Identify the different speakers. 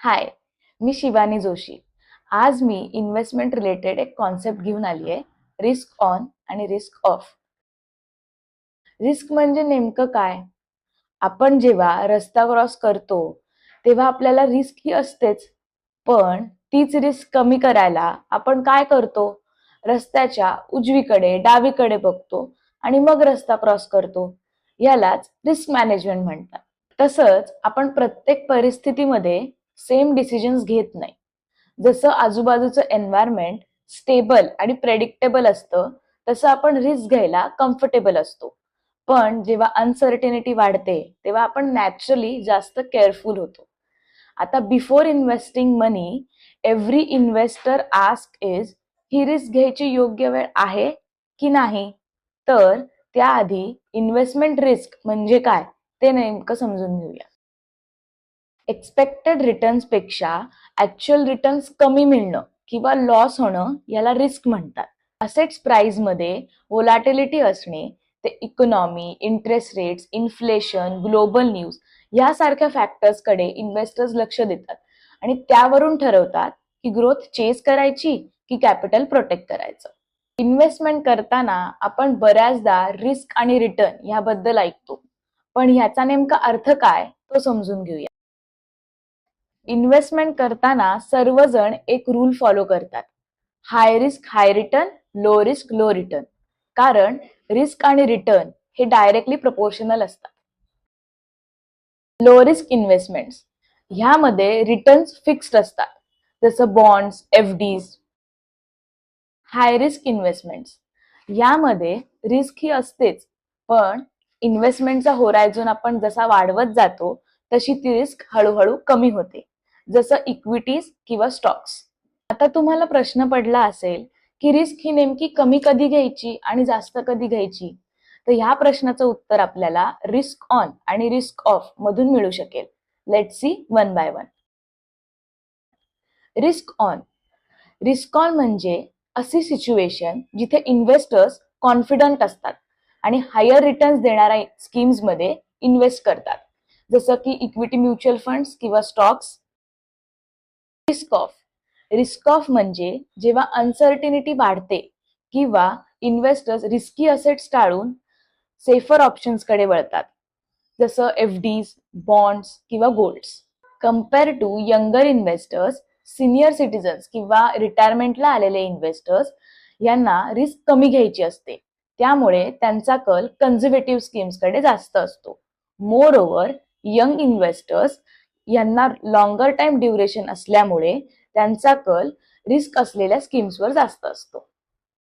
Speaker 1: हाय, मी शिवानी जोशी. आज मी investment related एक concept घेऊन आली आहे, रिस्क ऑन आणि रिस्क ऑफ. रिस्क म्हणजे नेमकं काय? आपण जेव्हा रस्ता क्रॉस करतो तेव्हा आपल्याला रिस्क ही असतेच, पण तीच रिस्क कमी करायला आपण काय करतो? रस्त्याच्या उजवीकडे डावीकडे बघतो आणि मग रस्ता क्रॉस करतो. यालाच रिस्क मॅनेजमेंट म्हणतात. तसंच आपण प्रत्येक परिस्थितीमध्ये सेम डिसिजन्स घेत नाही. जसं आजूबाजूचं एन्व्हायरमेंट स्टेबल आणि प्रेडिक्टेबल असतं, तसं आपण रिस्क घ्यायला कम्फर्टेबल असतो. पण जेव्हा अनसर्टेनिटी वाढते तेव्हा आपण नॅचरली जास्त केअरफुल होतो. आता before investing money, every investor ask is, he risk घ्यायची योग्य वेळ आहे की नाही? तर त्याआधी इन्व्हेस्टमेंट रिस्क म्हणजे काय ते नेमकं समजून घेऊया. एक्सपेक्टेड रिटर्न्स पेक्षा ऍक्च्युअल रिटर्न्स कमी मिळणं किंवा लॉस होणं याला रिस्क म्हणतात. असेट्स प्राइस मध्ये व्होलॅटिलिटी असणे, ते economy, interest rates, inflation, global news यासारख्या फॅक्टर्सकडे इन्व्हेस्टर्स लक्ष देतात आणि त्यावरून ठरवतात की ग्रोथ चेस करायची की कॅपिटल प्रोटेक्ट करायचं. इन्व्हेस्टमेंट करताना आपण बऱ्याचदा रिस्क आणि रिटर्न याबद्दल ऐकतो, पण ह्याचा नेमका अर्थ काय तो समजून घेऊया. इन्व्हेस्टमेंट करताना सर्वजण एक रूल फॉलो करतात, high risk high return, low risk low return. कारण रिस्क आणि रिटर्न हे डायरेक्टली प्रपोर्शनल असतात. लो रिस्क इन्व्हेस्टमेंट्स ह्यामध्ये रिटर्न्स फिक्स्ड असतात, जसं bonds, FDs. High risk investments यामध्ये रिस्क ही असतेच, पण इन्व्हेस्टमेंटचा होरायझन आपण जसा वाढवत जातो तशी ती रिस्क हळूहळू कमी होते, जसं इक्विटीज किंवा स्टॉक्स. आता तुम्हाला प्रश्न पडला असेल की रिस्क ही नेमकी कमी कधी घ्यायची आणि जास्त कधी घ्यायची? तर ह्या प्रश्नाचं उत्तर आपल्याला रिस्क ऑन आणि रिस्क ऑफ मधून मिळू शकेल. Let's see one by one. Risk on. Risk on म्हणजे अशी सिच्युएशन जिथे इन्व्हेस्टर्स कॉन्फिडंट असतात आणि हायर रिटर्न्स देणाऱ्या स्कीम्स मध्ये इन्व्हेस्ट करतात, जसं की इक्विटी म्युच्युअल फंड्स किंवा stocks. Risk off. Risk off म्हणजे जेव्हा अनसर्टिनिटी वाढते किंवा इन्व्हेस्टर्स रिस्की असेट्स टाळून सेफर ऑप्शन्सकडे वळतात, जसं एफडीज, बॉन्ड्स किंवा golds. Compare to younger investors, senior citizens किंवा रिटायरमेंटला आलेले इन्व्हेस्टर्स यांना रिस्क कमी घ्यायची असते, त्यामुळे त्यांचा कल कन्झर्वेटिव्ह स्कीम्सकडे जास्त असतो. मोर ओव्हर, यंग इन्व्हेस्टर्स यांना लॉंगर टाइम ड्युरेशन असल्यामुळे त्यांचा कल रिस्क असलेल्या स्कीम्सवर जास्त असतो.